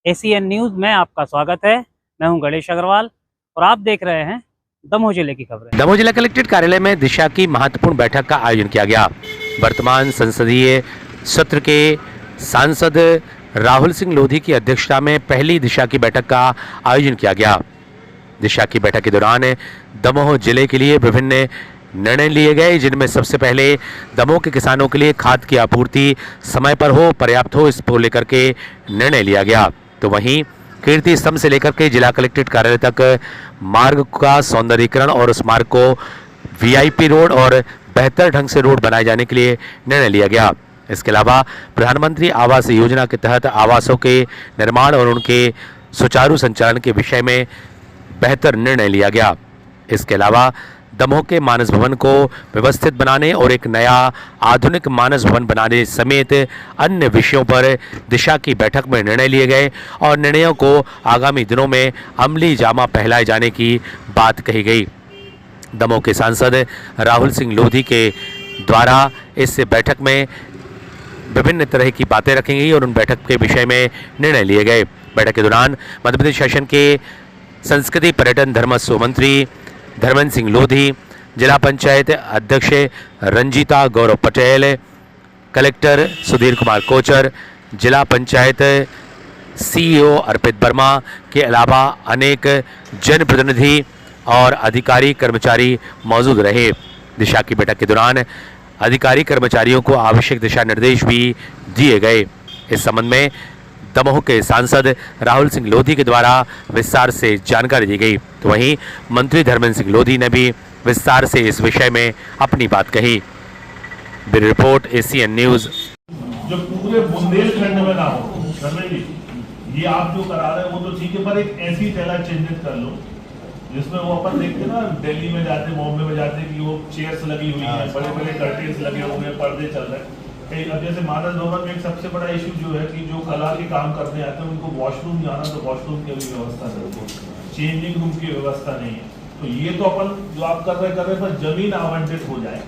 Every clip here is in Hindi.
एसीएन न्यूज़ में आपका स्वागत है। मैं हूं गणेश अग्रवाल और आप देख रहे हैं दमोह जिले की खबरें। दमोह जिला कलेक्ट्रेट कार्यालय में दिशा की महत्वपूर्ण बैठक का आयोजन किया गया। वर्तमान संसदीय सत्र के सांसद राहुल सिंह लोधी की अध्यक्षता में पहली दिशा की बैठक का आयोजन किया गया। दिशा की बैठक के दौरान दमोह जिले के लिए विभिन्न निर्णय लिए गए, जिनमें सबसे पहले दमोह के किसानों के लिए खाद की आपूर्ति समय पर हो, पर्याप्त हो, इसको लेकर के निर्णय लिया गया। तो वहीं कीर्ति स्तंभ से लेकर के जिला कलेक्ट्रेट कार्यालय तक मार्ग का सौंदर्यीकरण और उस मार्ग को वीआईपी रोड और बेहतर ढंग से रोड बनाए जाने के लिए निर्णय लिया गया। इसके अलावा प्रधानमंत्री आवास योजना के तहत आवासों के निर्माण और उनके सुचारू संचालन के विषय में बेहतर निर्णय लिया गया। इसके अलावा दमोह के मानस भवन को व्यवस्थित बनाने और एक नया आधुनिक मानस भवन बनाने समेत अन्य विषयों पर दिशा की बैठक में निर्णय लिए गए और निर्णयों को आगामी दिनों में अमली जामा पहनाए जाने की बात कही गई। दमोह के सांसद राहुल सिंह लोधी के द्वारा इस बैठक में विभिन्न तरह की बातें रखी गई और उन बैठक के विषय में निर्णय लिए गए। बैठक के दौरान मध्य प्रदेश शासन के संस्कृति पर्यटन धर्मस्व मंत्री धर्मेंद्र सिंह लोधी, जिला पंचायत अध्यक्ष रंजीता गौरव पटेल, कलेक्टर सुधीर कुमार कोचर, जिला पंचायत सीईओ अर्पित वर्मा के अलावा अनेक जनप्रतिनिधि और अधिकारी कर्मचारी मौजूद रहे। दिशा की बैठक के दौरान अधिकारी कर्मचारियों को आवश्यक दिशा निर्देश भी दिए गए। इस संबंध में दमोह के सांसद राहुल सिंह लोधी के द्वारा विस्तार से जानकारी दी गई। तो वहीं मंत्री धर्मेंद्र सिंह लोधी ने भी विस्तार से इस विषय में अपनी बात कही। Bureau report ACN news. जो पूरे बुंदेलखंड में ना हो, ये आप जो करा रहे हैं वो तो ठीक है, पर एक ऐसी जगह चिन्हित कर लो जिसमें वो अपन देखते ना दिल्ली में जाते, बॉम्बे में जाते कि वो चेयर्स लगी हुई हैं, बड़े बड़े कर्टेन्स लगे हुए हैं, पर्दे चल रहे हैं। अब जैसे मानस भवन में एक सबसे बड़ा इशू जो है कि जो कला के काम करने आते हैं उनको वॉशरूम जाना, तो वॉशरूम की भी व्यवस्था नहीं, चेंजिंग रूम की व्यवस्था नहीं है। तो ये तो अपन जो आप कर रहे पर जमीन आवंटित हो जाए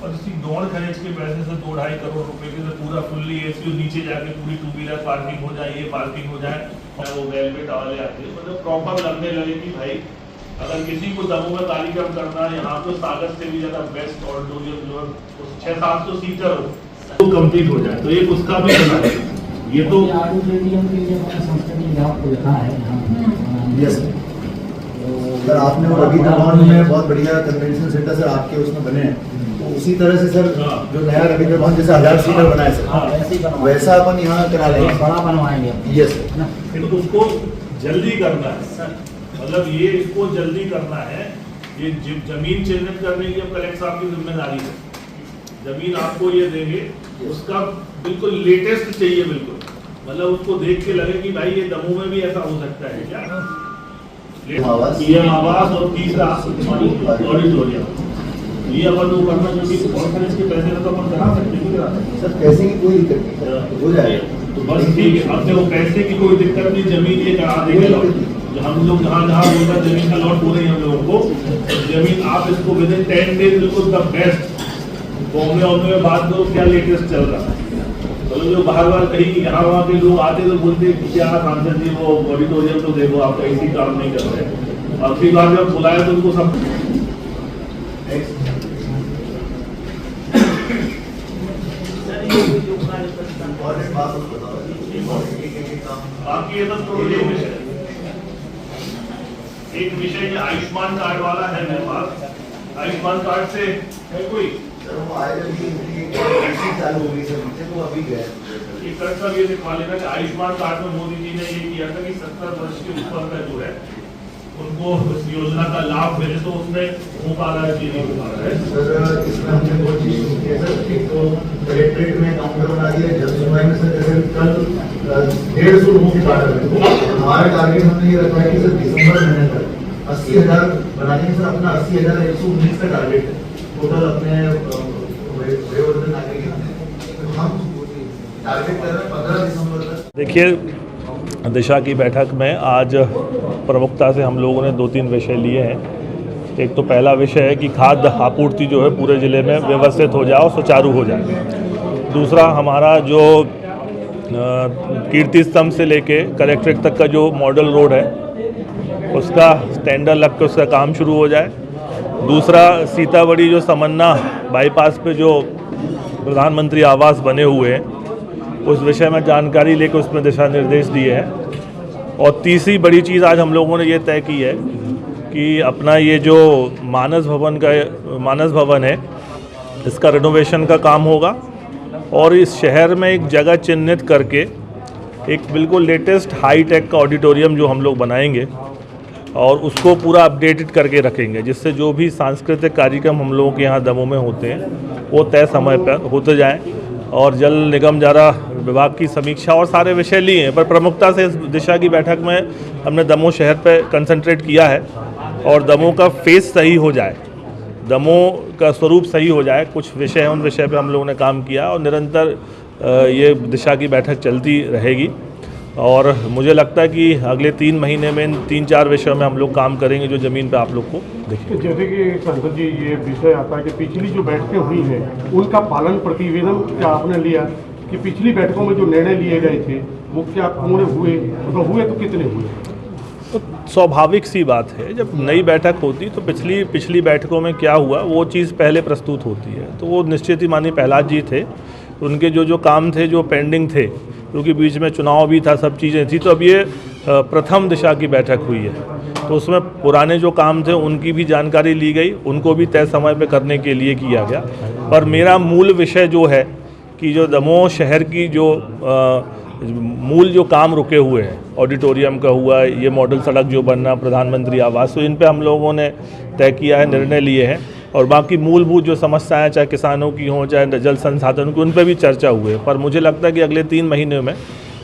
और इसी दौड़ खरीद के पैसे से 2-2.5 करोड़ रुपए के पूरा फुल्ली एसी नीचे जाके पूरी 2 व्हीलर पार्किंग हो जाए, ये पार्किंग हो जाए और वो वेलवेट वाले आते हैं, मतलब प्रॉपर लगने लगे कि भाई अगर किसी को दमोह में कार्यक्रम करना है, यहाँ तो सागर से भी ज्यादा बेस्ट ऑडिटोरियम जो 600-700 सीटर हो तो कंप्लीट हो जाए, तो एक उसका भी बना है। ये तो ऑडिटोरियम के लिए संस्कृति विभाग को लिखा है। यस सर, आपने वो रवि भवन में बहुत बढ़िया कन्वेंशन सेंटर सर आपके उसमें बने हैं, तो उसी तरह से सर जो नया रविंद्र भवन जैसे 1000 सीटर बनाए सर, वैसा अपन यहाँ करा लेंगे, बड़ा बनवाएंगे। यस सर, तो उसको जल्दी करना है, मतलब ये इसको जल्दी करना है। ये जमीन चिन्हित करने की अब कलेक्टर साहब की जिम्मेदारी है। जमीन आपको ये देंगे, उसका बिल्कुल लेटेस्ट चाहिए, बिल्कुल मतलब उसको देख के लगे कि भाई ये दमोह में भी ऐसा हो सकता है क्या। आवास और तीसरा ऑडिटोरियम, ये अपन वो करना क्योंकि के पैसे तो अपन करा सकते हैं सर, पैसे की कोई दिक्कत नहीं, हो जाएगा तो बस ठीक है। अब देखो पैसे की कोई दिक्कत नहीं, जमीन ये करा देंगे। हम लोग जहाँ बोलता जमीन का लॉट बोले हम लोगों को, जमीन आप इसको विद इन 10 डेज बिल्कुल द बेस्ट बॉम्बे में बात करो क्या लेटेस्ट चल रहा है। तो जो बार कहीं यहाँ वहाँ के लोग आते तो बोलते क्या सांसद जी वो ऑडिटोरियम तो देखो आपका इसी काम नहीं कर रहे। अगली बार जब बुलाया तो उनको सब बाकी ये तो एक विषय आयुष्मान कार्ड वाला है मेरे पास। आयुष्मान कार्ड से है कोई चालू हो गई सर, तो अभी गए ये दिखवा लेना कि आयुष्मान कार्ड में मोदी जी ने ये किया था कि 70 वर्ष के ऊपर का जो है उनको इस योजना का लाभ मिले, तो उसमें हो पा रहा है कि नहीं हो पा रहा है। सर इसमें हमने बहुत चीज की है सर, एक तो कलेक्ट्रेट में काउंटर बना दिया, जब सुनवाई में सर जैसे कल 150 लोगों की बात है, हमारा टारगेट हमने ये रखा है कि सर दिसंबर महीने तक 80,000 बनाने में सर अपना 80,119 का टारगेट है टोटल अपने वयोवृद्ध नागरिक, तो हम टारगेट कर रहे हैं 15 दिसंबर तक। देखिए दिशा की बैठक में आज प्रमुखता से हम लोगों ने 2-3 विषय लिए हैं। एक तो पहला विषय है कि खाद्य आपूर्ति जो है पूरे ज़िले में व्यवस्थित हो जाए और सुचारू हो जाए। दूसरा हमारा जो कीर्ति स्तंभ से लेके कलेक्ट्रेट तक का जो मॉडल रोड है उसका टेंडर लग के उसका काम शुरू हो जाए। दूसरा, सीतामढ़ी जो समन्ना बाईपास पे जो प्रधानमंत्री आवास बने हुए हैं उस विषय में जानकारी लेकर उसमें दिशा निर्देश दिए हैं। और तीसरी बड़ी चीज़ आज हम लोगों ने ये तय की है कि अपना ये जो मानस भवन है इसका रिनोवेशन का काम होगा और इस शहर में एक जगह चिन्हित करके एक बिल्कुल लेटेस्ट हाई टेक का ऑडिटोरियम जो हम लोग बनाएंगे और उसको पूरा अपडेटेड करके रखेंगे, जिससे जो भी सांस्कृतिक कार्यक्रम हम लोगों के यहाँ दमोह में होते हैं वो तय समय पर होते जाएं। और जल निगम जारा विभाग की समीक्षा और सारे विषय लिए हैं, पर प्रमुखता से इस दिशा की बैठक में हमने दमोह शहर पर कंसंट्रेट किया है और दमोह का फेस सही हो जाए, दमोह का स्वरूप सही हो जाए। कुछ विषय हैं, उन विषय पे हम लोगों ने काम किया और निरंतर ये दिशा की बैठक चलती रहेगी। और मुझे लगता है कि अगले 3 महीने में इन 3-4 विषयों में हम लोग काम करेंगे जो ज़मीन पे आप लोग को देखेंगे। जैसे कि सांसद जी ये विषय आता है कि पिछली जो बैठकें हुई हैं उनका पालन प्रतिवेदन क्या आपने लिया कि पिछली बैठकों में जो निर्णय लिए गए थे वो क्या पूर्ण हुए, तो हुए तो कितने हुए? तो स्वाभाविक सी बात है, जब नई बैठक होती तो पिछली बैठकों में क्या हुआ वो चीज़ पहले प्रस्तुत होती है। तो वो निश्चित ही माननीय प्रहलाद जी थे, उनके जो काम थे जो पेंडिंग थे, क्योंकि बीच में चुनाव भी था, सब चीज़ें थी, तो अब ये प्रथम दिशा की बैठक हुई है तो उसमें पुराने जो काम थे उनकी भी जानकारी ली गई, उनको भी तय समय पे करने के लिए किया गया। पर मेरा मूल विषय जो है कि जो दमोह शहर की जो मूल जो काम रुके हुए हैं, ऑडिटोरियम का हुआ, ये मॉडल सड़क जो बनना, प्रधानमंत्री आवास, तो इन पे हम लोगों ने तय किया है, निर्णय लिए हैं। और बाकी मूलभूत जो समस्याएं चाहे किसानों की हों चाहे जल संसाधन की, उन पे भी चर्चा हुई है। पर मुझे लगता है कि अगले 3 महीने में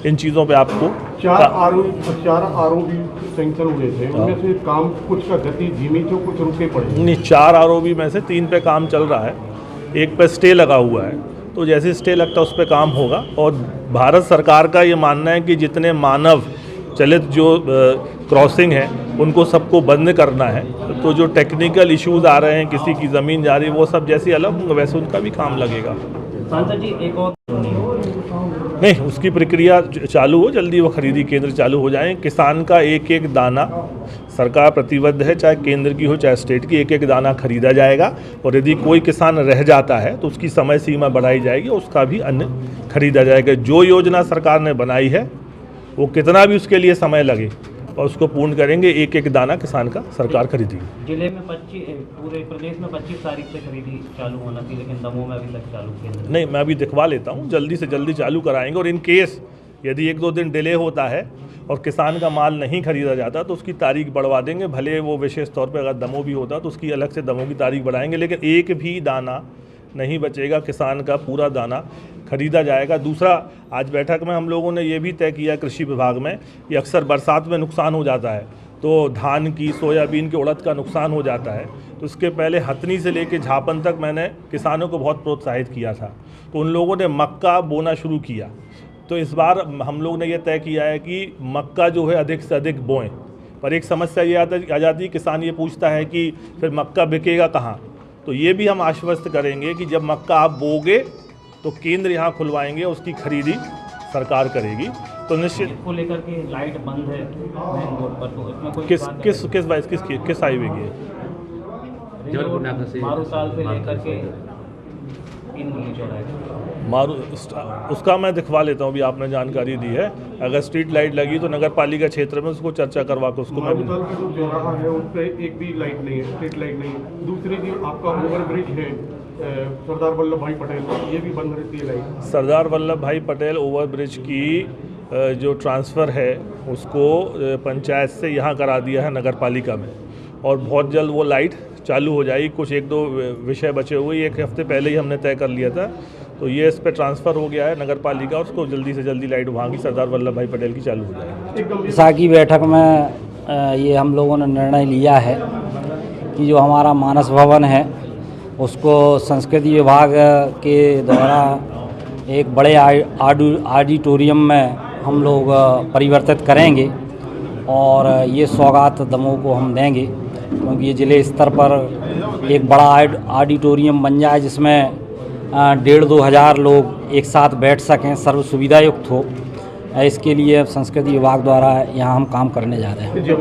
इन चीज़ों पे आपको 4 आरओ भी सैंक्शन हुए थे, उनमें से काम कुछ का गति धीमी थी, कुछ रुके पड़े। नहीं, 4 आरओबी में से 3 पे काम चल रहा है, एक पे स्टे लगा हुआ है, तो जैसे स्टे लगता है उस पर काम होगा। और भारत सरकार का ये मानना है कि जितने मानव चलित जो क्रॉसिंग है उनको सबको बंद करना है। तो जो टेक्निकल इश्यूज आ रहे हैं, किसी की ज़मीन जा रही है, वो सब जैसे अलग होंगे वैसे उनका भी काम लगेगा। सांसद जी एक और नहीं, उसकी प्रक्रिया चालू हो, जल्दी वो खरीदी केंद्र चालू हो जाएं। किसान का एक एक दाना सरकार प्रतिबद्ध है, चाहे केंद्र की हो चाहे स्टेट की, एक एक दाना खरीदा जाएगा। और यदि कोई किसान रह जाता है तो उसकी समय सीमा बढ़ाई जाएगी, उसका भी अन्न खरीदा जाएगा। जो योजना सरकार ने बनाई है वो कितना भी उसके लिए समय लगे और उसको पूर्ण करेंगे, एक एक दाना किसान का सरकार खरीदेगी। जिले में 25 पूरे प्रदेश में 25 तारीख से खरीदी चालू होना थी, लेकिन दमोह में अभी तक चालू केंद्र नहीं, मैं अभी दिखवा लेता हूँ, जल्दी से जल्दी चालू कराएंगे। और इन केस यदि 1-2 दिन डिले होता है और किसान का माल नहीं खरीदा जाता तो उसकी तारीख बढ़वा देंगे। भले वो विशेष तौर पे अगर दमोह भी होता तो उसकी अलग से दमोह की तारीख बढ़ाएंगे, लेकिन एक भी दाना नहीं बचेगा, किसान का पूरा दाना खरीदा जाएगा। दूसरा, आज बैठक में हम लोगों ने ये भी तय किया कृषि विभाग में कि अक्सर बरसात में नुकसान हो जाता है, तो धान की, सोयाबीन के, उड़द का नुकसान हो जाता है, तो उसके पहले हथनी से लेके झापन तक मैंने किसानों को बहुत प्रोत्साहित किया था, तो उन लोगों ने मक्का बोना शुरू किया। तो इस बार हम लोग ने यह तय किया है कि मक्का जो है अधिक से अधिक बोएं। पर एक समस्या ये आ जाती है, किसान ये पूछता है कि फिर मक्का बिकेगा कहाँ, तो ये भी हम आश्वस्त करेंगे कि जब मक्का आप बोगे तो केंद्र यहाँ खुलवाएंगे, उसकी खरीदी सरकार करेगी। तो निश्चित को लेकर के लाइट बंद है मेन रोड पर, तो इसमें कोई किस हाईवे की है? मारूताल से लेकर के 3 गोली चौराहे उसका मैं दिखवा लेता हूँ, अभी आपने जानकारी दी है। अगर स्ट्रीट लाइट लगी तो नगर पालिका क्षेत्र में उसको चर्चा करवा के उसको मैं मारूताल का जो चौराहा है उस पर एक भी लाइट नहीं है, स्ट्रीट लाइट नहीं है। दूसरी चीज आपका ओवर ब्रिज है सरदार वल्लभ भाई पटेल, ये भी बंद रहती है लाइट। सरदार वल्लभ भाई पटेल ओवर ब्रिज की जो ट्रांसफ़र है उसको पंचायत से यहाँ करा दिया है नगर पालिका में, और बहुत जल्द वो लाइट चालू हो जाएगी। कुछ 1-2 विषय बचे हुए, 1 हफ्ते पहले ही हमने तय कर लिया था, तो ये इस पर ट्रांसफ़र हो गया है नगर पालिका, उसको जल्दी से जल्दी लाइट वहाँ की सरदार वल्लभ भाई पटेल की चालू हो जाएगी। दिशा की बैठक में ये हम लोगों ने निर्णय लिया है कि जो हमारा मानस भवन है उसको संस्कृति विभाग के द्वारा एक बड़े ऑडिटोरियम में हम लोग परिवर्तित करेंगे और ये सौगात दमोह को हम देंगे, क्योंकि ये ज़िले स्तर पर एक बड़ा ऑडिटोरियम बन जाए जिसमें 1,500-2 हज़ार लोग एक साथ बैठ सकें, सर्व सुविधा युक्त हो, इसके लिए संस्कृति विभाग द्वारा यहाँ हम काम करने जा रहे हैं। जब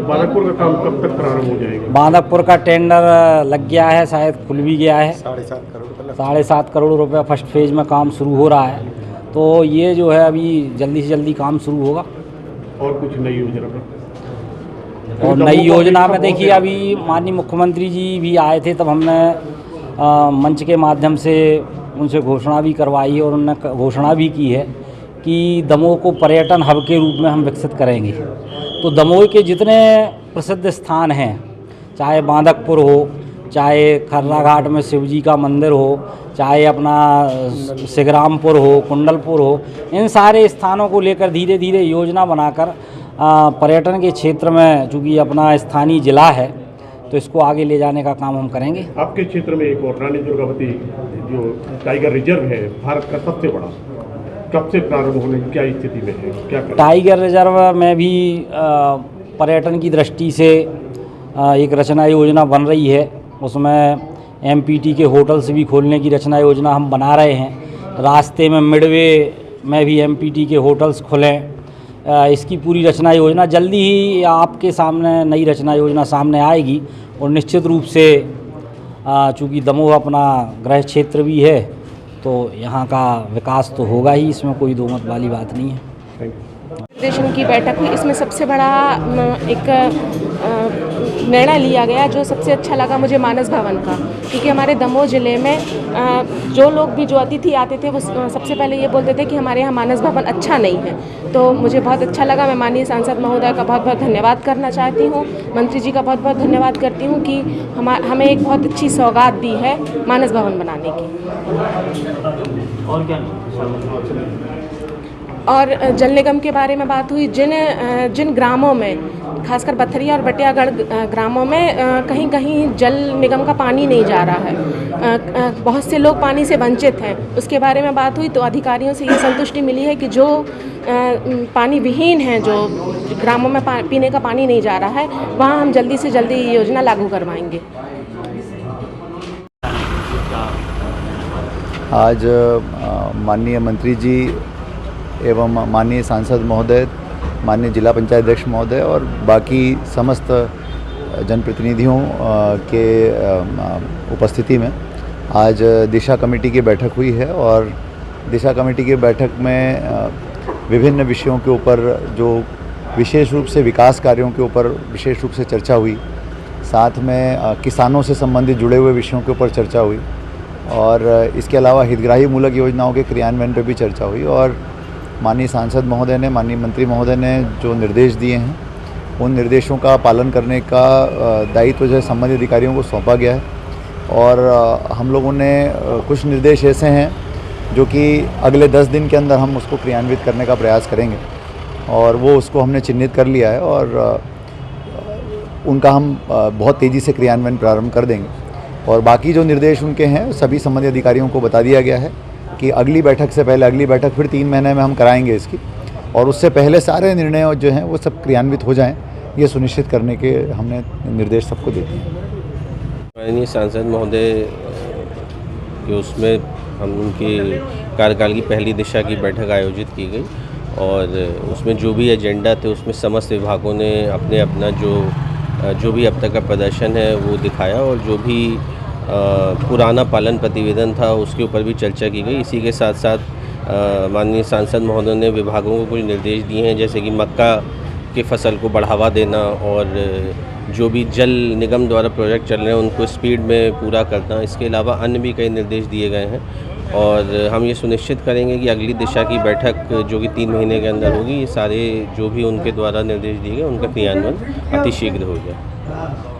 बांदकपुर का काम कब तक प्रारंभ हो जाएगा? बांदकपुर का टेंडर लग गया है, शायद खुल भी गया है। 7.5 करोड़ रुपये फर्स्ट फेज में काम शुरू हो रहा है, तो ये जो है अभी जल्दी से जल्दी काम शुरू होगा। और कुछ नई योजना पर? और नई योजना में देखिए, अभी माननीय मुख्यमंत्री जी भी आए थे, तब हमने मंच के माध्यम से उनसे घोषणा भी करवाई और उन्होंने घोषणा भी की है कि दमोह को पर्यटन हब के रूप में हम विकसित करेंगे। तो दमोह के जितने प्रसिद्ध स्थान हैं, चाहे बांदकपुर हो, चाहे खर्रा घाट में शिव जी का मंदिर हो, चाहे अपना सिगरामपुर हो, कुंडलपुर हो, इन सारे स्थानों को लेकर धीरे धीरे योजना बनाकर पर्यटन के क्षेत्र में, चूँकि अपना स्थानीय जिला है, तो इसको आगे ले जाने का काम हम करेंगे। आपके क्षेत्र में एक और रानी दुर्गावती जो टाइगर रिजर्व है, भारत का सबसे बड़ा, कब से प्रारंभ होने की क्या स्थिति में है, क्या करें? टाइगर रिजर्व में भी पर्यटन की दृष्टि से एक रचना योजना बन रही है। उसमें एमपीटी के होटल्स भी खोलने की रचना योजना हम बना रहे हैं। रास्ते में मिडवे में भी एमपीटी के होटल्स खुलें, इसकी पूरी रचना योजना जल्दी ही आपके सामने, नई रचना योजना सामने आएगी। और निश्चित रूप से चूँकि दमोह अपना गृह क्षेत्र भी है, तो यहाँ का विकास तो होगा ही, इसमें कोई दो मत वाली बात नहीं है। निर्देशन की बैठक हुई, इसमें सबसे बड़ा एक निर्णय लिया गया जो सबसे अच्छा लगा मुझे, मानस भवन का, क्योंकि हमारे दमोह ज़िले में जो लोग भी, जो अतिथि आते थे, वो सबसे पहले ये बोलते थे कि हमारे यहाँ मानस भवन अच्छा नहीं है। तो मुझे बहुत अच्छा लगा। मैं माननीय सांसद महोदय का बहुत बहुत धन्यवाद करना चाहती हूँ, मंत्री जी का बहुत बहुत धन्यवाद करती हूँ कि हमें एक बहुत अच्छी सौगात दी है मानस भवन बनाने की। और क्या? और जल निगम के बारे में बात हुई। जिन ग्रामों में, खासकर बथरिया और बटियागढ़ ग्रामों में कहीं कहीं जल निगम का पानी नहीं जा रहा है, बहुत से लोग पानी से वंचित हैं, उसके बारे में बात हुई। तो अधिकारियों से ये संतुष्टि मिली है कि जो पानी विहीन हैं, जो ग्रामों में पीने का पानी नहीं जा रहा है, वहाँ हम जल्दी से जल्दी ये योजना लागू करवाएंगे। आज माननीय मंत्री जी एवं माननीय सांसद महोदय, माननीय जिला पंचायत अध्यक्ष महोदय और बाकी समस्त जनप्रतिनिधियों के उपस्थिति में आज दिशा कमेटी की बैठक हुई है। और दिशा कमेटी की बैठक में विभिन्न विषयों के ऊपर, जो विशेष रूप से विकास कार्यों के ऊपर विशेष रूप से चर्चा हुई, साथ में किसानों से संबंधित जुड़े हुए विषयों के ऊपर चर्चा हुई, और इसके अलावा हितग्राही मूलक योजनाओं के क्रियान्वयन पर भी चर्चा हुई। और माननीय सांसद महोदय ने, माननीय मंत्री महोदय ने जो निर्देश दिए हैं, उन निर्देशों का पालन करने का दायित्व जो है संबंधित अधिकारियों को सौंपा गया है। और हम लोगों ने कुछ निर्देश ऐसे हैं जो कि अगले 10 दिन के अंदर हम उसको क्रियान्वित करने का प्रयास करेंगे, और वो उसको हमने चिन्हित कर लिया है, और उनका हम बहुत तेज़ी से क्रियान्वयन प्रारंभ कर देंगे। और बाकी जो निर्देश उनके हैं सभी संबंधित अधिकारियों को बता दिया गया है कि अगली बैठक से पहले, अगली बैठक फिर 3 महीने में हम कराएंगे इसकी, और उससे पहले सारे निर्णय जो हैं वो सब क्रियान्वित हो जाएं, ये सुनिश्चित करने के हमने निर्देश सबको दे दिए। माननीय सांसद महोदय कि उसमें हम उनके कार्यकाल की पहली दिशा की बैठक आयोजित की गई, और उसमें जो भी एजेंडा थे उसमें समस्त विभागों ने अपने अपना जो भी अब तक का प्रदर्शन है वो दिखाया, और जो भी पुराना पालन प्रतिवेदन था उसके ऊपर भी चर्चा की गई। इसी के साथ साथ माननीय सांसद महोदय ने विभागों को कुछ निर्देश दिए हैं, जैसे कि मक्का के फसल को बढ़ावा देना, और जो भी जल निगम द्वारा प्रोजेक्ट चल रहे हैं उनको स्पीड में पूरा करना। इसके अलावा अन्य भी कई निर्देश दिए गए हैं, और हम ये सुनिश्चित करेंगे कि अगली दिशा की बैठक जो कि 3 महीने के अंदर होगी, ये सारे जो भी उनके द्वारा निर्देश दिए गए उनका क्रियान्वयन अतिशीघ्र हो जाए।